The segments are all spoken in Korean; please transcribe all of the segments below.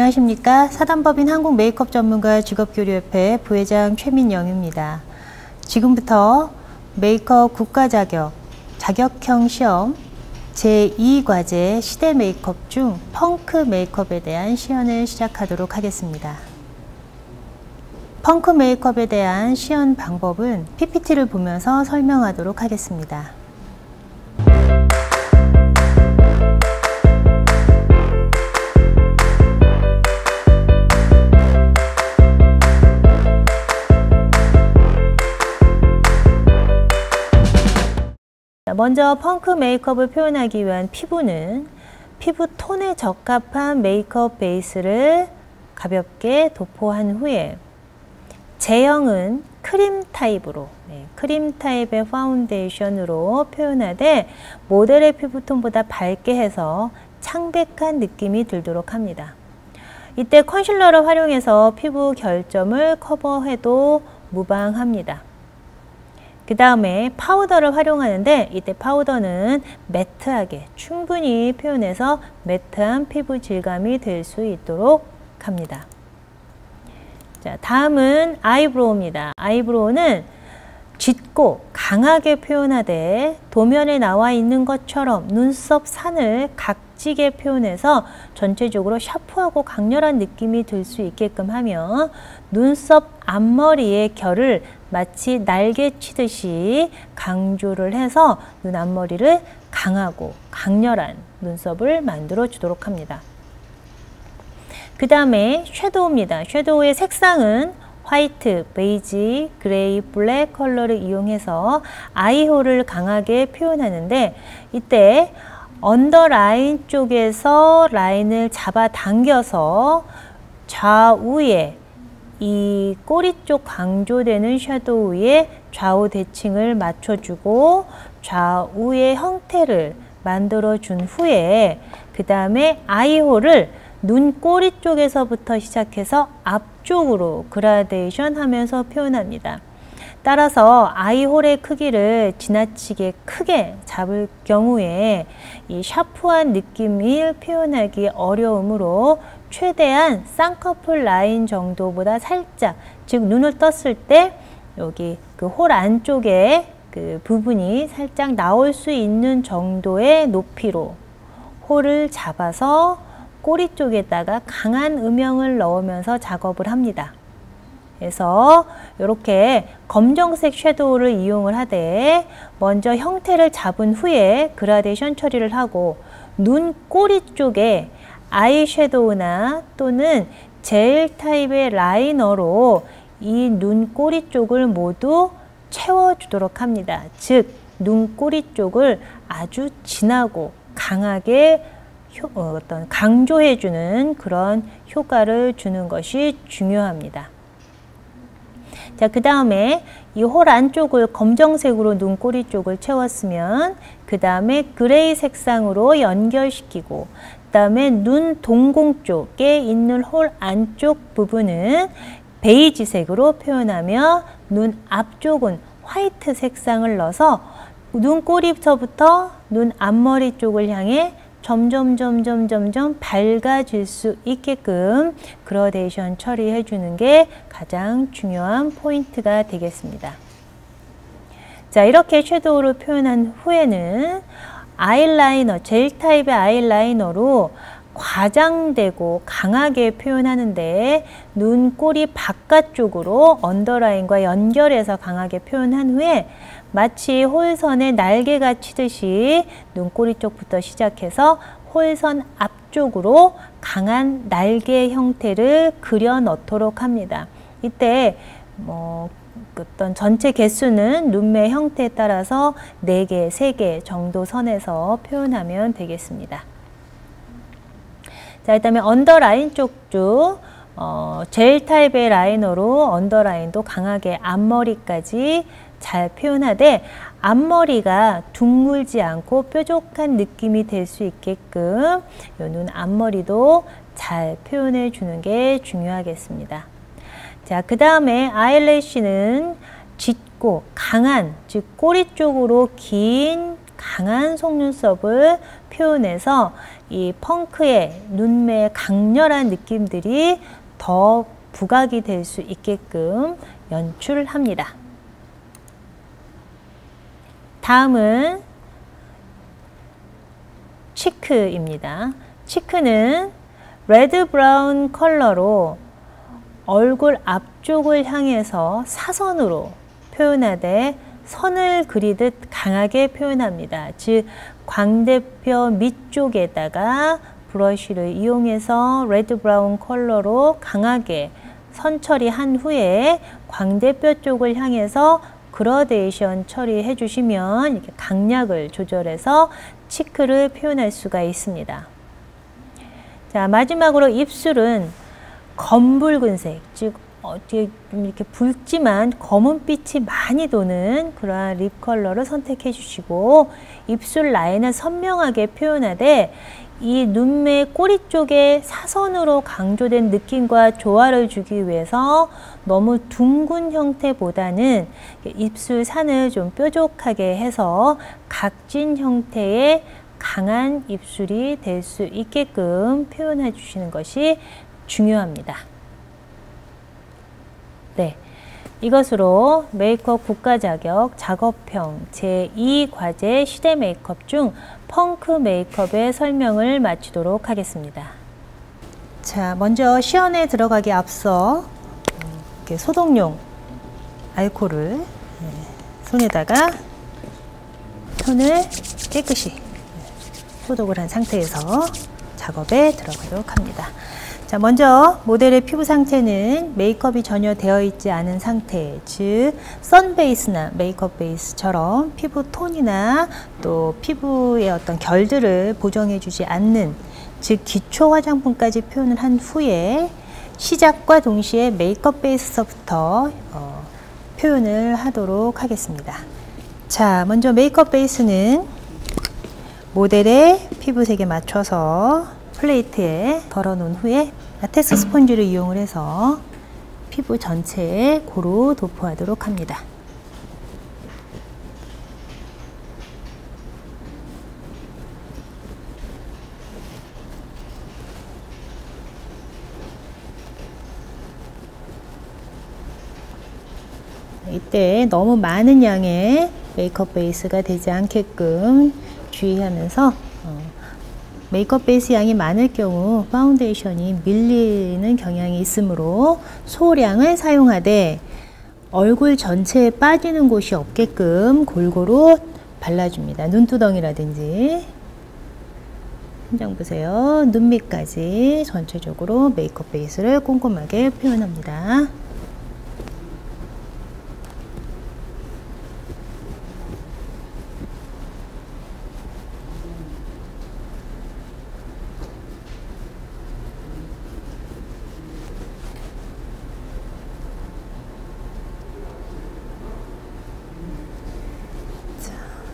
안녕하십니까. 사단법인 한국 메이크업 전문가 직업교류협회 부회장 최민영입니다. 지금부터 메이크업 국가자격, 자격형 시험 제2과제 시대 메이크업 중 펑크 메이크업에 대한 시연을 시작하도록 하겠습니다. 펑크 메이크업에 대한 시연 방법은 PPT를 보면서 설명하도록 하겠습니다. 먼저 펑크 메이크업을 표현하기 위한 피부는 피부 톤에 적합한 메이크업 베이스를 가볍게 도포한 후에 제형은 크림 타입으로 크림 타입의 파운데이션으로 표현하되 모델의 피부톤보다 밝게 해서 창백한 느낌이 들도록 합니다. 이때 컨실러를 활용해서 피부 결점을 커버해도 무방합니다. 그 다음에 파우더를 활용하는데 이때 파우더는 매트하게 충분히 표현해서 매트한 피부 질감이 될 수 있도록 합니다. 자, 다음은 아이브로우입니다. 아이브로우는 짙고 강하게 표현하되 도면에 나와 있는 것처럼 눈썹 산을 각지게 표현해서 전체적으로 샤프하고 강렬한 느낌이 들 수 있게끔 하며 눈썹 앞머리의 결을 마치 날개 치듯이 강조를 해서 눈 앞머리를 강하고 강렬한 눈썹을 만들어 주도록 합니다. 그 다음에 섀도우입니다. 섀도우의 색상은 화이트, 베이지, 그레이, 블랙 컬러를 이용해서 아이홀을 강하게 표현하는데 이때 언더라인 쪽에서 라인을 잡아 당겨서 좌우에 이 꼬리 쪽 강조되는 섀도우에 좌우 대칭을 맞춰주고 좌우의 형태를 만들어 준 후에 그 다음에 아이홀을 눈 꼬리 쪽에서부터 시작해서 앞쪽으로 그라데이션 하면서 표현합니다. 따라서 아이홀의 크기를 지나치게 크게 잡을 경우에 이 샤프한 느낌을 표현하기 어려우므로 최대한 쌍꺼풀 라인 정도보다 살짝, 즉 눈을 떴을 때 여기 그 홀 안쪽에 그 부분이 살짝 나올 수 있는 정도의 높이로 홀을 잡아서 꼬리 쪽에다가 강한 음영을 넣으면서 작업을 합니다. 그래서 이렇게 검정색 섀도우를 이용을 하되 먼저 형태를 잡은 후에 그라데이션 처리를 하고 눈 꼬리 쪽에 아이 섀도우나 또는 젤 타입의 라이너로 이 눈 꼬리 쪽을 모두 채워주도록 합니다. 즉 눈 꼬리 쪽을 아주 진하고 강하게 강조해주는 그런 효과를 주는 것이 중요합니다. 자, 그 다음에 이 홀 안쪽을 검정색으로 눈꼬리 쪽을 채웠으면 그 다음에 그레이 색상으로 연결시키고 그 다음에 눈 동공 쪽에 있는 홀 안쪽 부분은 베이지색으로 표현하며 눈 앞쪽은 화이트 색상을 넣어서 눈꼬리부터 눈 앞머리 쪽을 향해 점점 밝아질 수 있게끔 그라데이션 처리해 주는 게 가장 중요한 포인트가 되겠습니다. 자, 이렇게 섀도우를 표현한 후에는 아이라이너, 젤 타입의 아이라이너로 과장되고 강하게 표현하는데 눈꼬리 바깥쪽으로 언더라인과 연결해서 강하게 표현한 후에 마치 홀선의 날개가 치듯이 눈꼬리 쪽부터 시작해서 홀선 앞쪽으로 강한 날개 형태를 그려 넣도록 합니다. 이때 어떤 전체 개수는 눈매 형태에 따라서 4개, 3개 정도 선에서 표현하면 되겠습니다. 자, 그다음에 언더라인 쪽도 젤 타입의 라이너로 언더라인도 강하게 앞머리까지 잘 표현하되 앞머리가 둥글지 않고 뾰족한 느낌이 될 수 있게끔 눈 앞머리도 잘 표현해 주는 게 중요하겠습니다. 자, 그 다음에 아이래쉬는 짙고 강한, 즉 꼬리 쪽으로 긴 강한 속눈썹을 표현해서 이 펑크의 눈매의 강렬한 느낌들이 더 부각이 될 수 있게끔 연출합니다. 다음은 치크입니다. 치크는 레드 브라운 컬러로 얼굴 앞쪽을 향해서 사선으로 표현하되 선을 그리듯 강하게 표현합니다. 즉 광대뼈 밑쪽에다가 브러쉬를 이용해서 레드 브라운 컬러로 강하게 선 처리한 후에 광대뼈 쪽을 향해서 그라데이션 처리해 주시면 이렇게 강약을 조절해서 치크를 표현할 수가 있습니다. 자, 마지막으로 입술은 검붉은색, 즉 이렇게 붉지만 검은빛이 많이 도는 그러한 립 컬러를 선택해 주시고 입술 라인을 선명하게 표현하되 이 눈매 꼬리 쪽에 사선으로 강조된 느낌과 조화를 주기 위해서 너무 둥근 형태보다는 입술 산을 좀 뾰족하게 해서 각진 형태의 강한 입술이 될 수 있게끔 표현해 주시는 것이 중요합니다. 네, 이것으로 메이크업 국가자격 작업형 제2과제 시대 메이크업 중 펑크 메이크업의 설명을 마치도록 하겠습니다. 자, 먼저 시연에 들어가기 앞서 이렇게 소독용 알코올을 손에다가 손을 깨끗이 소독을 한 상태에서 작업에 들어가도록 합니다. 자, 먼저 모델의 피부 상태는 메이크업이 전혀 되어 있지 않은 상태, 즉 선 베이스나 메이크업 베이스처럼 피부 톤이나 또 피부의 어떤 결들을 보정해 주지 않는, 즉 기초 화장품까지 표현을 한 후에 시작과 동시에 메이크업 베이스서부터 표현을 하도록 하겠습니다. 자, 먼저 메이크업 베이스는 모델의 피부색에 맞춰서 플레이트에 덜어놓은 후에 라텍스 스펀지를 이용을 해서 피부 전체에 고루 도포하도록 합니다. 이때 너무 많은 양의 메이크업 베이스가 되지 않게끔 주의하면서 메이크업 베이스 양이 많을 경우 파운데이션이 밀리는 경향이 있으므로 소량을 사용하되 얼굴 전체에 빠지는 곳이 없게끔 골고루 발라줍니다. 눈두덩이라든지 현장 보세요. 눈 밑까지 전체적으로 메이크업 베이스를 꼼꼼하게 표현합니다.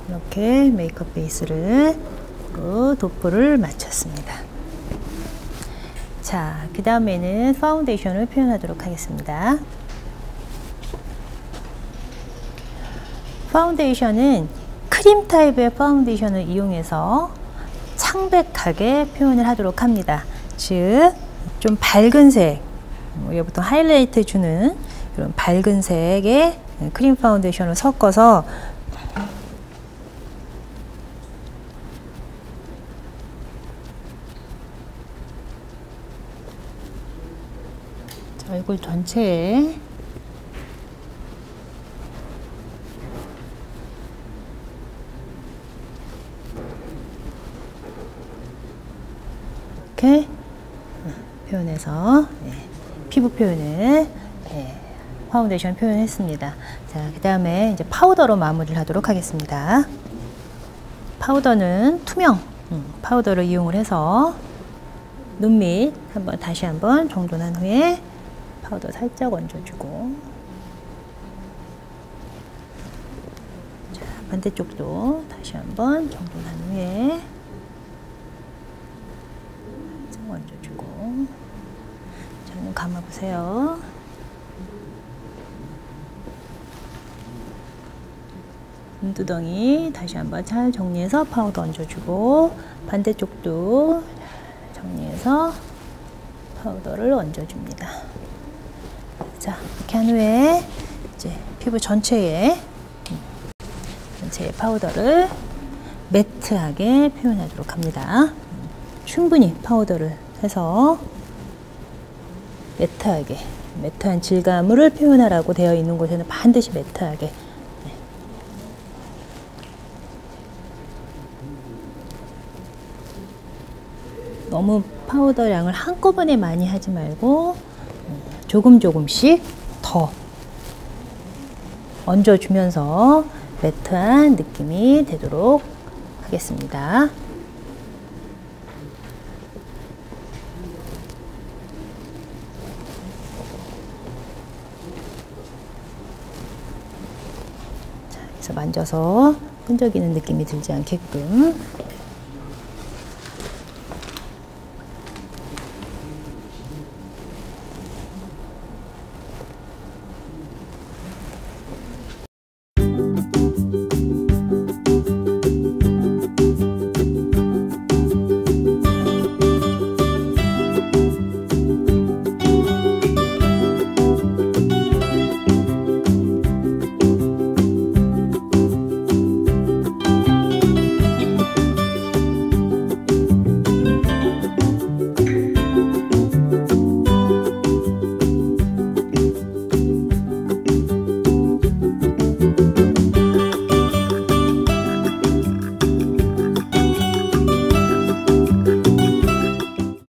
이렇게 메이크업 베이스를 도포를 마쳤습니다. 자, 그 다음에는 파운데이션을 표현하도록 하겠습니다. 파운데이션은 크림 타입의 파운데이션을 이용해서 창백하게 표현을 하도록 합니다. 즉, 좀 밝은 색, 우리가 보통 하이라이트 주는 이런 밝은 색의 크림 파운데이션을 섞어서 얼굴 전체에 이렇게 표현해서 피부 표현을 파운데이션 표현했습니다. 자, 그 다음에 이제 파우더로 마무리를 하도록 하겠습니다. 파우더는 투명 파우더를 이용을 해서 눈 밑 다시 한번 정돈한 후에 파우더 살짝 얹어주고, 자, 반대쪽도 다시 한번 정돈한 후에 살짝 얹어주고, 자, 눈 감아보세요. 눈두덩이 다시 한번 잘 정리해서 파우더 얹어주고, 반대쪽도 정리해서 파우더를 얹어줍니다. 자, 이렇게 한 후에 이제 피부 전체에 파우더를 매트하게 표현하도록 합니다. 충분히 파우더를 해서 매트하게, 매트한 질감을 표현하라고 되어 있는 곳에는 반드시 매트하게. 너무 파우더 양을 한꺼번에 많이 하지 말고 조금씩 더 얹어주면서 매트한 느낌이 되도록 하겠습니다. 자, 그래서 만져서 끈적이는 느낌이 들지 않게끔.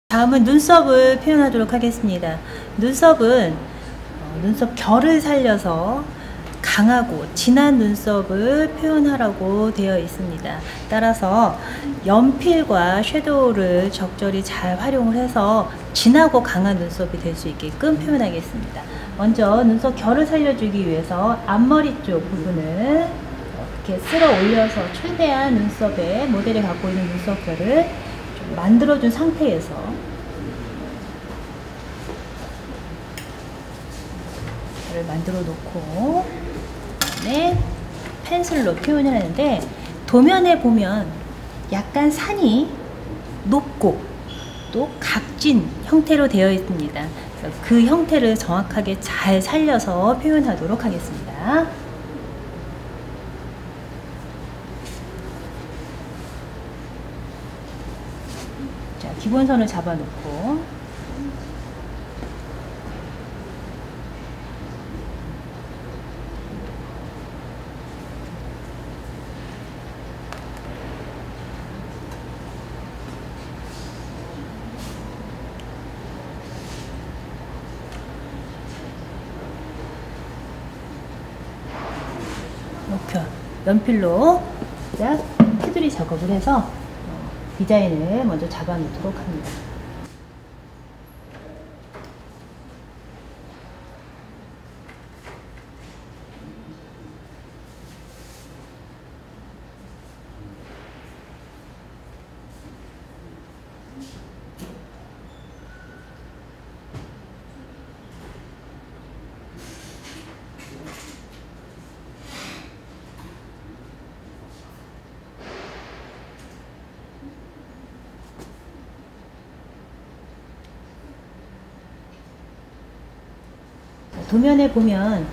다음은 눈썹을 표현하도록 하겠습니다. 눈썹은 눈썹 결을 살려서 강하고 진한 눈썹을 표현하라고 되어 있습니다. 따라서 연필과 섀도우를 적절히 잘 활용을 해서 진하고 강한 눈썹이 될 수 있게끔 표현하겠습니다. 먼저 눈썹 결을 살려주기 위해서 앞머리 쪽 부분을 이렇게 쓸어 올려서 최대한 눈썹에 모델이 갖고 있는 눈썹 결을 좀 만들어준 상태에서 만들어 놓고, 그다음에 펜슬로 표현을 하는데, 도면에 보면 약간 산이 높고 또 각진 형태로 되어 있습니다. 그래서 그 형태를 정확하게 잘 살려서 표현하도록 하겠습니다. 자, 기본선을 잡아놓고 이렇게 연필로 테두리 작업을 해서 디자인을 먼저 잡아 놓도록 합니다. 도면에 보면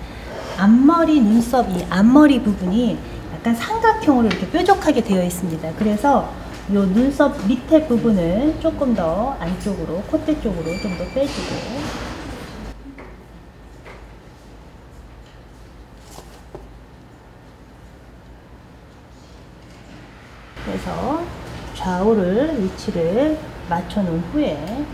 앞머리, 눈썹, 이 앞머리 부분이 약간 삼각형으로 이렇게 뾰족하게 되어 있습니다. 그래서 이 눈썹 밑에 부분을 조금 더 안쪽으로, 콧대 쪽으로 좀 더 빼주고, 그래서 좌우를 위치를 맞춰 놓은 후에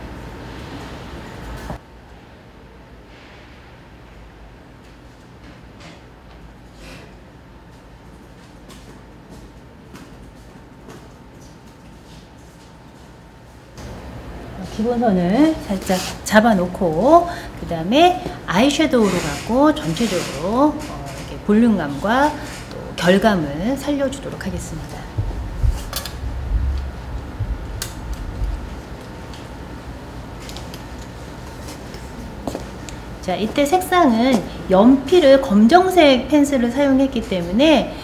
기본선을 살짝 잡아놓고, 그 다음에 아이섀도우로 갖고 전체적으로 이렇게 볼륨감과 또 결감을 살려주도록 하겠습니다. 자, 이때 색상은 연필을 검정색 펜슬을 사용했기 때문에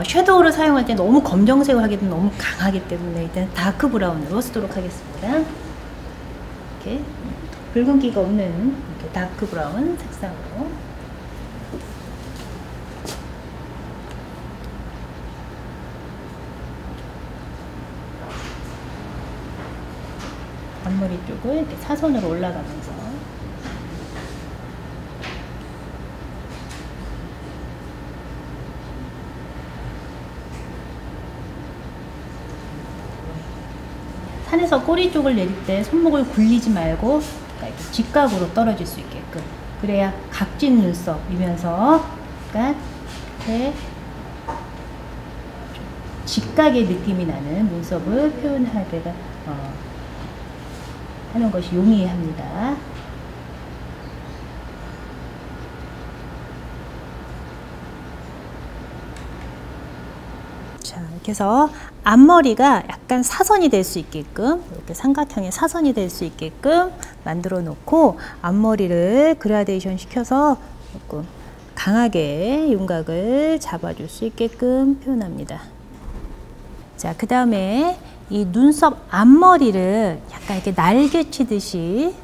섀도우를 사용할 때 너무 검정색을 하게 되면 너무 강하기 때문에 일단 다크 브라운으로 쓰도록 하겠습니다. 이렇게 붉은기가 없는 이렇게 다크 브라운 색상으로. 앞머리 쪽을 이렇게 사선으로 올라가면서 산에서 꼬리 쪽을 내릴 때 손목을 굴리지 말고 이렇게 직각으로 떨어질 수 있게끔, 그래야 각진 눈썹이면서 약간 이렇게 직각의 느낌이 나는 눈썹을 표현할 때가 하는 것이 용이합니다. 자, 이렇게 해서 앞머리가 약간 사선이 될 수 있게끔, 이렇게 삼각형의 사선이 될 수 있게끔 만들어 놓고, 앞머리를 그라데이션 시켜서 조금 강하게 윤곽을 잡아줄 수 있게끔 표현합니다. 자, 그 다음에 이 눈썹 앞머리를 약간 이렇게 날개 치듯이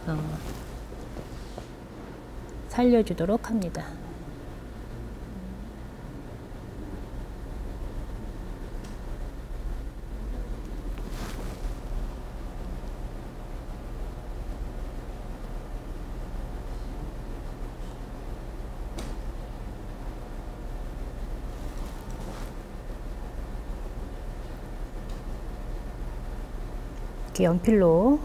살려주도록 합니다. 이렇게 연필로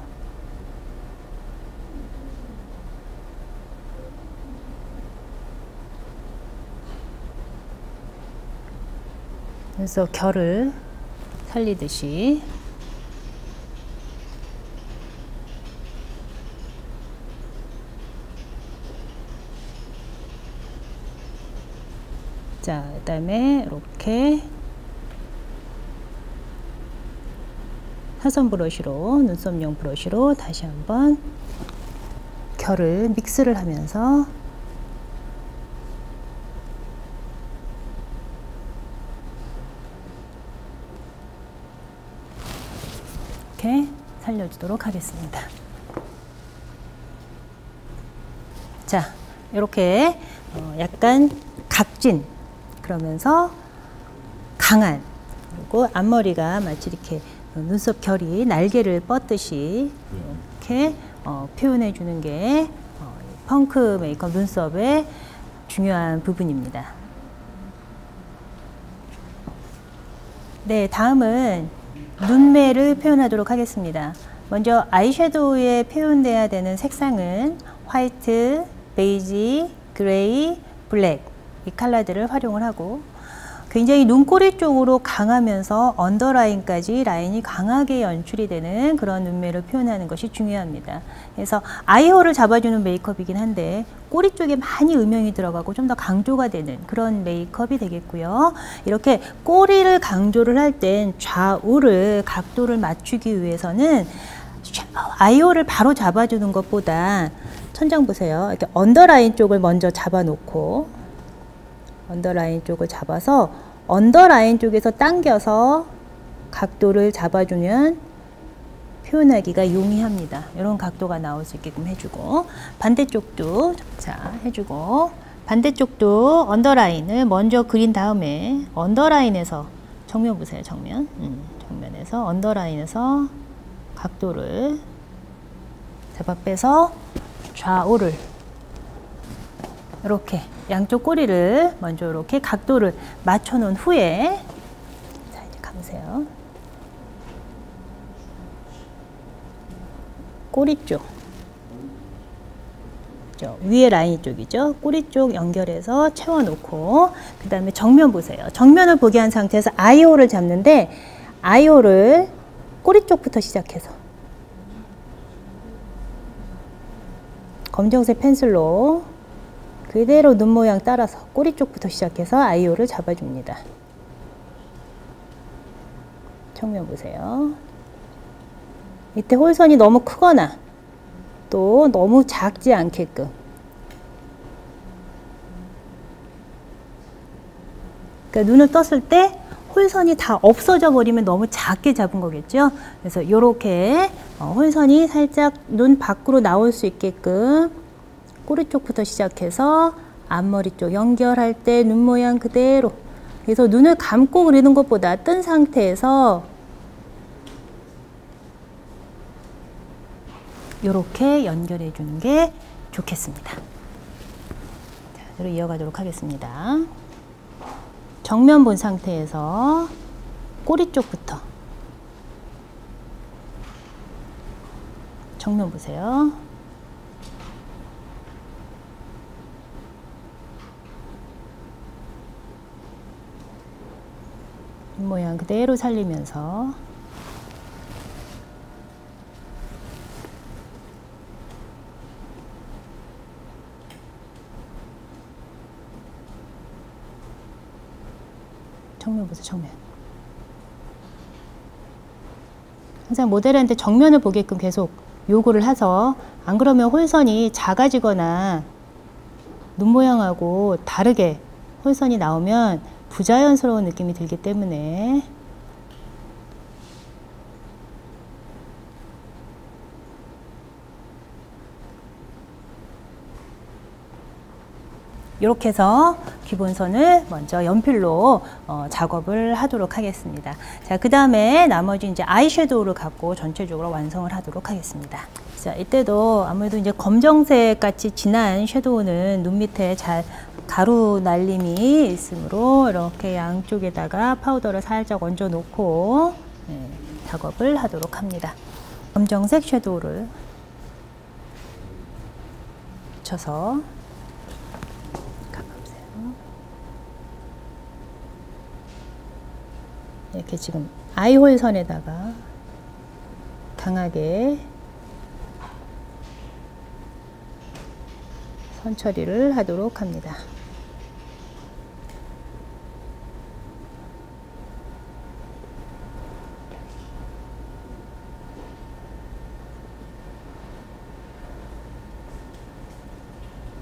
그래서 결을 살리듯이 자, 그 다음에 이렇게 사선 브러쉬로, 눈썹용 브러쉬로 다시 한번 결을 믹스를 하면서 이렇게 살려주도록 하겠습니다. 자, 이렇게 약간 각진, 그러면서 강한, 그리고 앞머리가 마치 이렇게 눈썹 결이 날개를 뻗듯이 이렇게 표현해 주는 게 펑크 메이크업 눈썹의 중요한 부분입니다. 네, 다음은 눈매를 표현하도록 하겠습니다. 먼저 아이섀도우에 표현돼야 되는 색상은 화이트, 베이지, 그레이, 블랙, 이 컬러들을 활용을 하고, 굉장히 눈꼬리 쪽으로 강하면서 언더라인까지 라인이 강하게 연출이 되는 그런 눈매를 표현하는 것이 중요합니다. 그래서 아이홀을 잡아주는 메이크업이긴 한데 꼬리 쪽에 많이 음영이 들어가고 좀 더 강조가 되는 그런 메이크업이 되겠고요. 이렇게 꼬리를 강조를 할 땐 좌우를 각도를 맞추기 위해서는 아이홀을 바로 잡아주는 것보다 천장 보세요. 이렇게 언더라인 쪽을 먼저 잡아놓고, 언더라인 쪽을 잡아서 언더라인 쪽에서 당겨서 각도를 잡아주면 표현하기가 용이합니다. 이런 각도가 나올 수 있게끔 해주고, 반대쪽도 자 해주고, 반대쪽도 언더라인을 먼저 그린 다음에 언더라인에서 정면 보세요. 정면 정면에서 언더라인에서 각도를 잡아 빼서 좌우를 이렇게 양쪽 꼬리를 먼저 이렇게 각도를 맞춰 놓은 후에, 자, 이제 감으세요. 꼬리 쪽, 위에 라인 쪽이죠. 꼬리 쪽 연결해서 채워 놓고, 그 다음에 정면 보세요. 정면을 보게 한 상태에서 아이홀을 잡는데, 아이홀을 꼬리 쪽부터 시작해서 검정색 펜슬로 그대로 눈 모양 따라서 꼬리 쪽부터 시작해서 아이홀을 잡아줍니다. 정면 보세요. 이때 홀선이 너무 크거나 또 너무 작지 않게끔 그러니까 눈을 떴을 때 홀선이 다 없어져 버리면 너무 작게 잡은 거겠죠. 그래서 이렇게 홀선이 살짝 눈 밖으로 나올 수 있게끔 꼬리 쪽부터 시작해서 앞머리 쪽 연결할 때 눈 모양 그대로. 그래서 눈을 감고 그리는 것보다 뜬 상태에서 이렇게 연결해 주는 게 좋겠습니다. 자, 그대로 이어가도록 하겠습니다. 정면 본 상태에서 꼬리 쪽부터 정면 보세요. 눈 모양 그대로 살리면서 정면 보세요. 정면. 항상 모델한테 정면을 보게끔 계속 요구를 해서 안 그러면 홀선이 작아지거나 눈 모양하고 다르게 홀선이 나오면 부자연스러운 느낌이 들기 때문에 이렇게 해서 기본선을 먼저 연필로 작업을 하도록 하겠습니다. 자, 그 다음에 나머지 이제 아이섀도우를 갖고 전체적으로 완성을 하도록 하겠습니다. 자, 이때도 아무래도 이제 검정색 같이 진한 섀도우는 눈 밑에 잘 가루 날림이 있으므로 이렇게 양쪽에다가 파우더를 살짝 얹어 놓고 작업을 하도록 합니다. 검정색 섀도우를 묻혀서 이렇게 지금 아이홀 선에다가 강하게 선 처리를 하도록 합니다.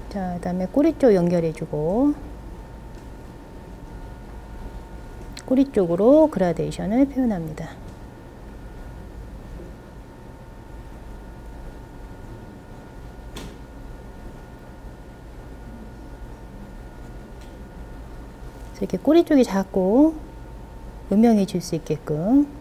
자, 그 다음에 꼬리 쪽 연결해주고 꼬리 쪽으로 그라데이션을 표현합니다. 이렇게 꼬리 쪽이 작고 음영해질 수 있게끔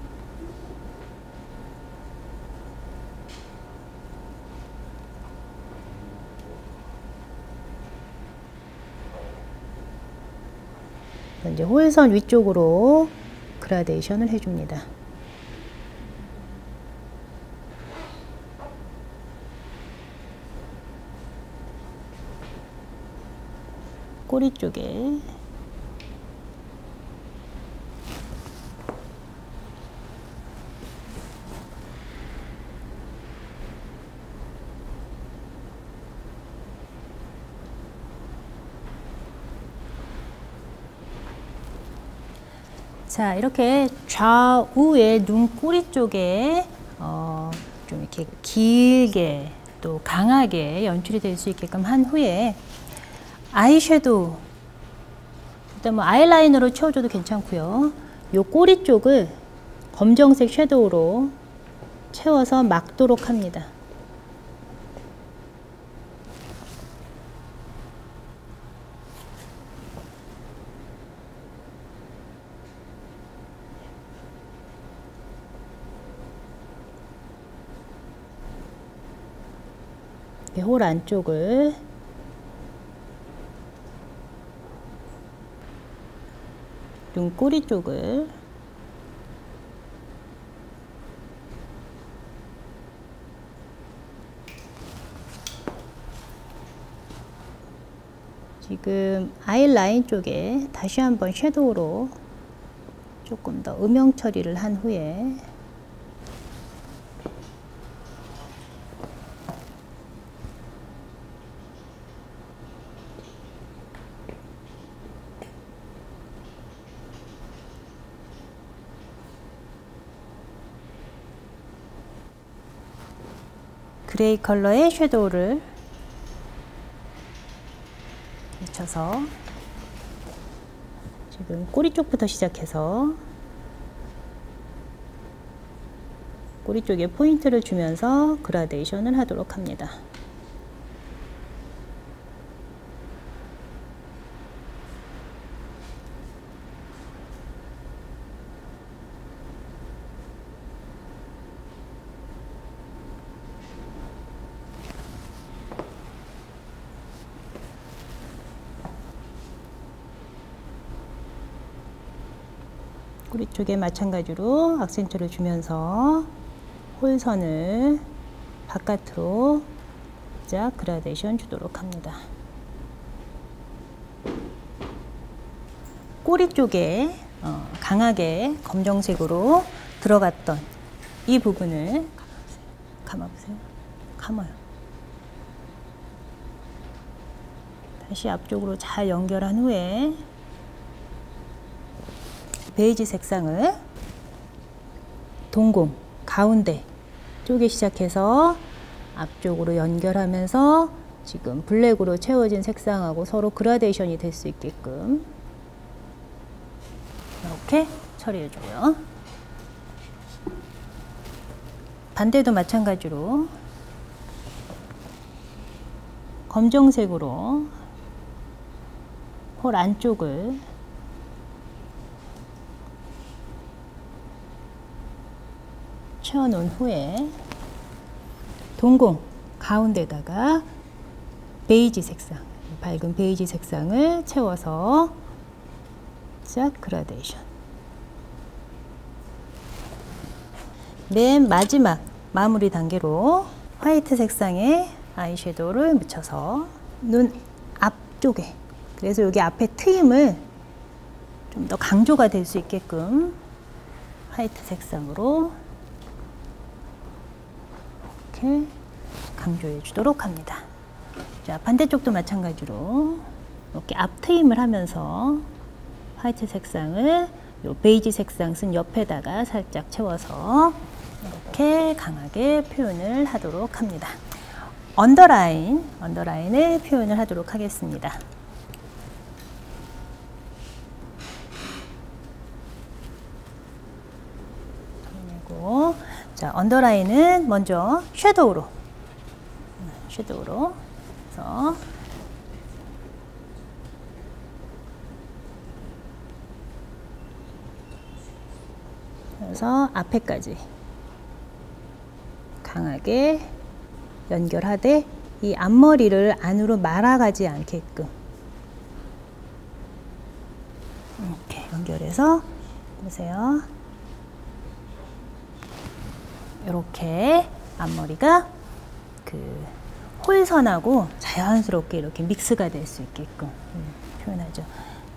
이제 홀선 위쪽으로 그라데이션을 해줍니다. 꼬리 쪽에 자, 이렇게 좌우의 눈 꼬리 쪽에 좀 이렇게 길게 또 강하게 연출이 될 수 있게끔 한 후에 아이섀도우, 일단 뭐 아이라이너로 채워줘도 괜찮고요. 요 꼬리 쪽을 검정색 섀도우로 채워서 막도록 합니다. 홀 안쪽을 눈꼬리 쪽을 지금 아이라인 쪽에 다시 한번 섀도우로 조금 더 음영 처리를 한 후에 그레이 컬러의 섀도우를 묻혀서 지금 꼬리 쪽부터 시작해서 꼬리 쪽에 포인트를 주면서 그라데이션을 하도록 합니다. 꼬리 쪽에 마찬가지로 악센트를 주면서 홀선을 바깥으로 살짝 그라데이션 주도록 합니다. 꼬리 쪽에 강하게 검정색으로 들어갔던 이 부분을 감아보세요. 감아요. 다시 앞쪽으로 잘 연결한 후에 베이지 색상을 동공 가운데 쪽에 시작해서 앞쪽으로 연결하면서 지금 블랙으로 채워진 색상하고 서로 그라데이션이 될 수 있게끔 이렇게 처리해줘요. 반대도 마찬가지로 검정색으로 홀 안쪽을 채워놓은 후에 동공 가운데다가 베이지 색상, 밝은 베이지 색상을 채워서 짝 그라데이션. 맨 마지막 마무리 단계로 화이트 색상의 아이섀도우를 묻혀서 눈 앞쪽에, 그래서 여기 앞에 트임을 좀 더 강조가 될 수 있게끔 화이트 색상으로 이렇게 강조해 주도록 합니다. 자, 반대쪽도 마찬가지로 이렇게 앞 트임을 하면서 화이트 색상을 요 베이지 색상 쓴 옆에다가 살짝 채워서 이렇게 강하게 표현을 하도록 합니다. 언더라인을 표현을 하도록 하겠습니다. 그리고 자, 언더라인은 먼저 섀도우로 그래서 앞에까지 강하게 연결하되 이 앞머리를 안으로 말아가지 않게끔 이렇게 연결해서 보세요. 이렇게 앞머리가 그 홀선하고 자연스럽게 이렇게 믹스가 될 수 있게끔 표현하죠.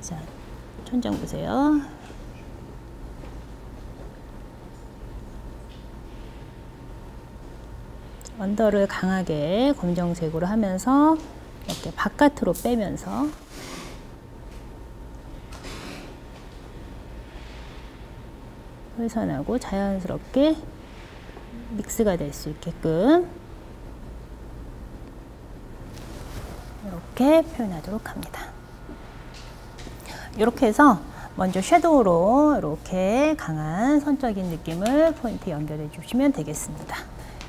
자, 천장 보세요. 언더를 강하게 검정색으로 하면서 이렇게 바깥으로 빼면서 홀선하고 자연스럽게 믹스가 될 수 있게끔 이렇게 표현하도록 합니다. 이렇게 해서 먼저 섀도우로 이렇게 강한 선적인 느낌을 포인트 연결해 주시면 되겠습니다.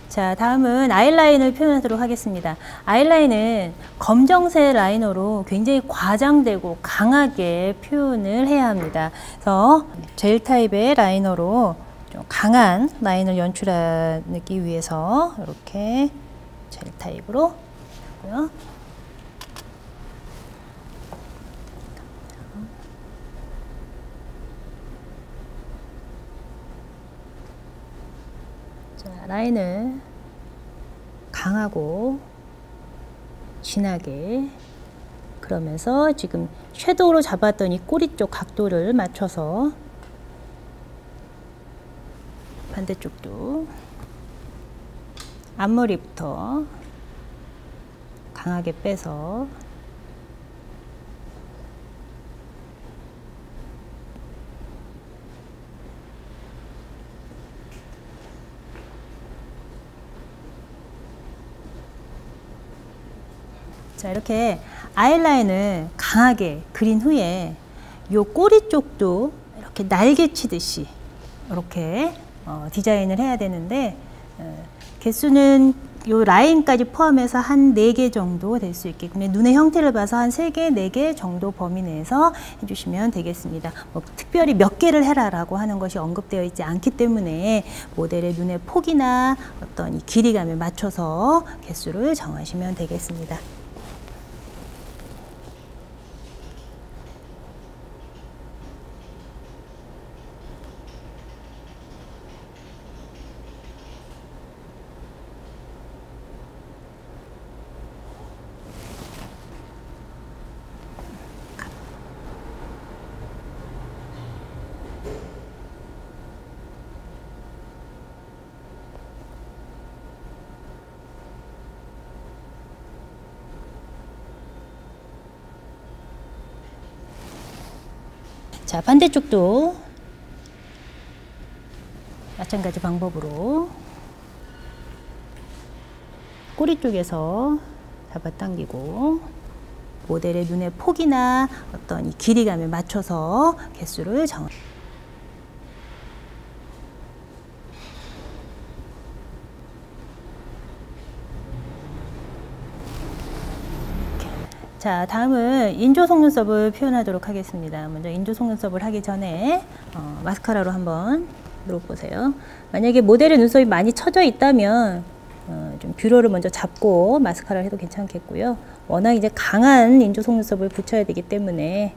자, 다음은 아이라인을 표현하도록 하겠습니다. 아이라인은 검정색 라이너로 굉장히 과장되고 강하게 표현을 해야 합니다. 그래서 젤 타입의 라이너로 좀 강한 라인을 연출하기 위해서 이렇게 젤 타입으로 하고요. 자, 라인을 강하고 진하게, 그러면서 지금 섀도우로 잡았던 이 꼬리 쪽 각도를 맞춰서 반대쪽도 앞머리부터 강하게 빼서 자, 이렇게 아이라인을 강하게 그린 후에 요 꼬리 쪽도 이렇게 날개 치듯이 이렇게 디자인을 해야 되는데, 개수는 요 라인까지 포함해서 한 4개 정도 될 수 있게끔 눈의 형태를 봐서 한 3개, 4개 정도 범위 내에서 해주시면 되겠습니다. 뭐 특별히 몇 개를 해라 라고 하는 것이 언급되어 있지 않기 때문에 모델의 눈의 폭이나 어떤 이 길이감에 맞춰서 개수를 정하시면 되겠습니다. 자, 반대쪽도 마찬가지 방법으로 꼬리 쪽에서 잡아당기고 모델의 눈의 폭이나 어떤 이 길이감에 맞춰서 개수를 정합니다. 자, 다음은 인조 속눈썹을 표현하도록 하겠습니다. 먼저 인조 속눈썹을 하기 전에 마스카라로 한번 눌러보세요. 만약에 모델의 눈썹이 많이 처져 있다면 좀 뷰러를 먼저 잡고 마스카라를 해도 괜찮겠고요. 워낙 이제 강한 인조 속눈썹을 붙여야 되기 때문에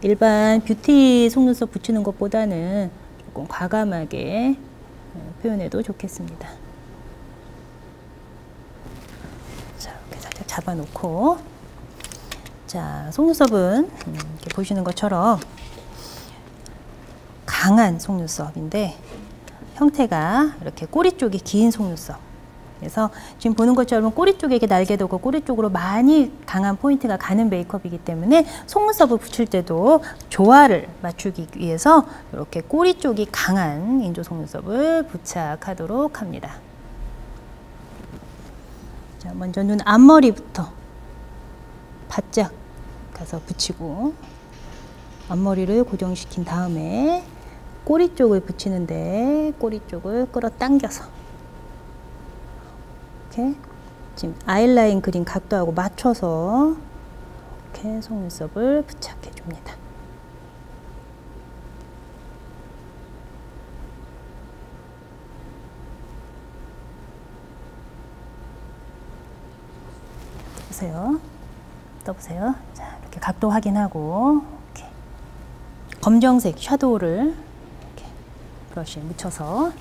일반 뷰티 속눈썹 붙이는 것보다는 조금 과감하게 표현해도 좋겠습니다. 잡아놓고, 자, 속눈썹은 이렇게 보시는 것처럼 강한 속눈썹인데 형태가 이렇게 꼬리 쪽이 긴 속눈썹. 그래서 지금 보는 것처럼 꼬리 쪽에 이렇게 날개도 없고 꼬리 쪽으로 많이 강한 포인트가 가는 메이크업이기 때문에 속눈썹을 붙일 때도 조화를 맞추기 위해서 이렇게 꼬리 쪽이 강한 인조 속눈썹을 부착하도록 합니다. 자, 먼저 눈 앞머리부터 바짝 가서 붙이고 앞머리를 고정시킨 다음에 꼬리 쪽을 붙이는데 꼬리 쪽을 끌어당겨서 이렇게 지금 아이라인 그린 각도하고 맞춰서 이렇게 속눈썹을 부착해 줍니다. 떠보세요. 자, 이렇게 각도 확인하고 이렇게 검정색 섀도우를 이렇게 브러쉬에 묻혀서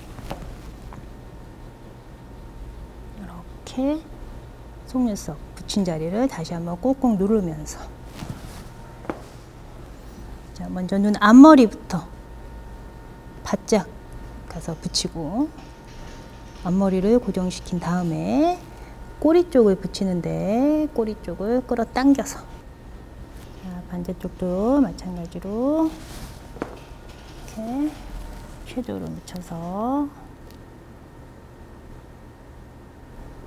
이렇게 속눈썹 붙인 자리를 다시 한번 꾹꾹 누르면서, 자, 먼저 눈 앞머리부터 바짝 가서 붙이고 앞머리를 고정시킨 다음에 꼬리 쪽을 붙이는데 꼬리 쪽을 끌어당겨서, 자, 반대쪽도 마찬가지로 이렇게 섀도우를 묻혀서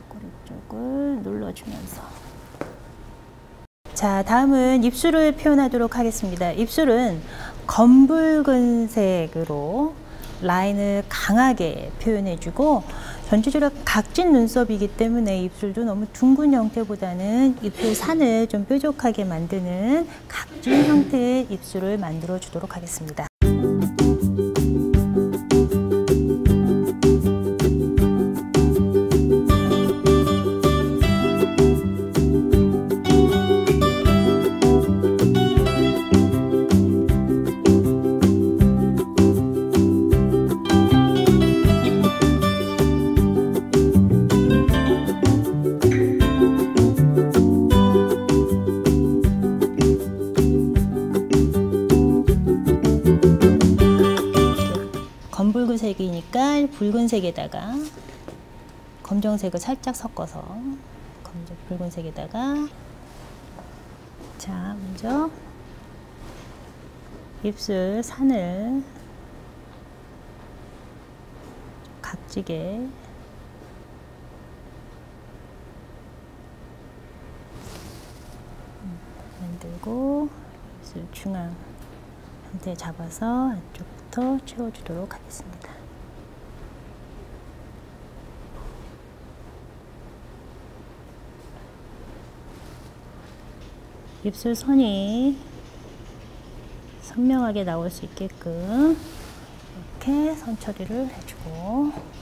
꼬리 쪽을 눌러주면서, 자, 다음은 입술을 표현하도록 하겠습니다. 입술은 검붉은색으로 라인을 강하게 표현해주고 전체적으로 각진 눈썹이기 때문에 입술도 너무 둥근 형태보다는 입술 산을 좀 뾰족하게 만드는 각진 형태의 입술을 만들어 주도록 하겠습니다. 검붉은색이니까 붉은색에다가 검정색을 살짝 섞어서 붉은색에다가, 자, 먼저 입술 산을 각지게 만들고 입술 중앙 한테 잡아서 안쪽부터 채워주도록 하겠습니다. 입술 선이 선명하게 나올 수 있게끔 이렇게 선 처리를 해주고,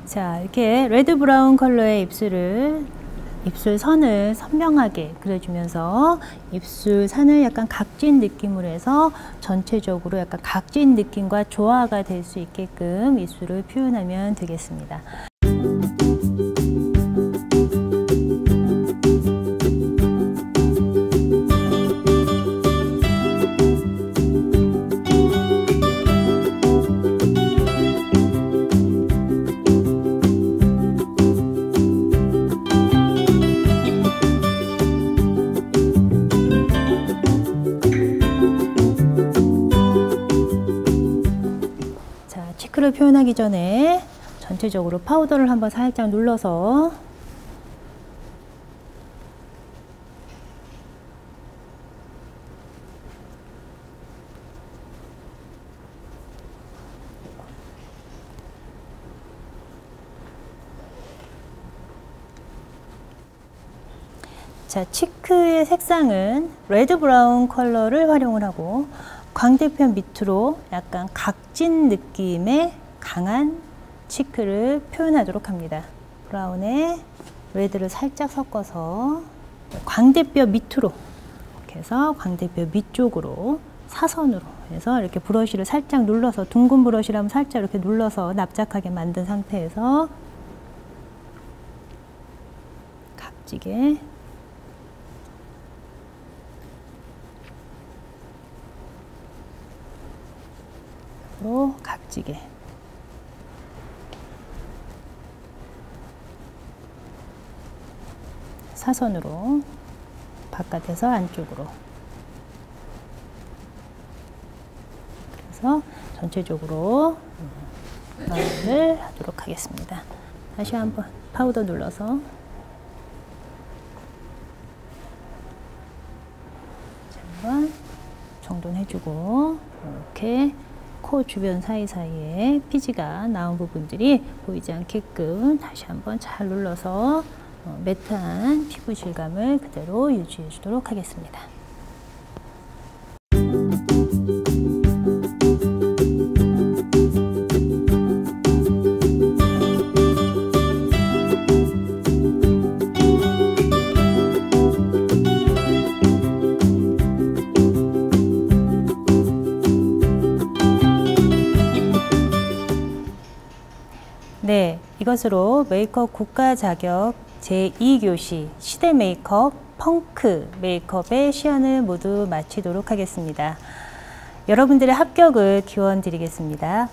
자, 이렇게 레드 브라운 컬러의 입술 선을 선명하게 그려주면서 입술 산을 약간 각진 느낌으로 해서 전체적으로 약간 각진 느낌과 조화가 될 수 있게끔 입술을 표현하면 되겠습니다. 치크를 표현하기 전에 전체적으로 파우더를 한번 살짝 눌러서 자, 치크의 색상은 레드 브라운 컬러를 활용을 하고 광대뼈 밑으로 약간 각진 느낌의 강한 치크를 표현하도록 합니다. 브라운에 레드를 살짝 섞어서 광대뼈 밑으로 이렇게 해서 광대뼈 밑쪽으로 사선으로 해서 이렇게 브러쉬를 살짝 눌러서, 둥근 브러쉬라면 살짝 이렇게 눌러서 납작하게 만든 상태에서 각지게 각지게 사선으로 바깥에서 안쪽으로, 그래서 전체적으로 마무리를 하도록 하겠습니다. 다시 한번 파우더 눌러서 한번 정돈해주고, 이렇게 코 주변 사이사이에 피지가 나온 부분들이 보이지 않게끔 다시 한번 잘 눌러서 매트한 피부 질감을 그대로 유지해 주도록 하겠습니다. 네, 이것으로 메이크업 국가 자격 제2교시 시대 메이크업 펑크 메이크업의 시연을 모두 마치도록 하겠습니다. 여러분들의 합격을 기원드리겠습니다.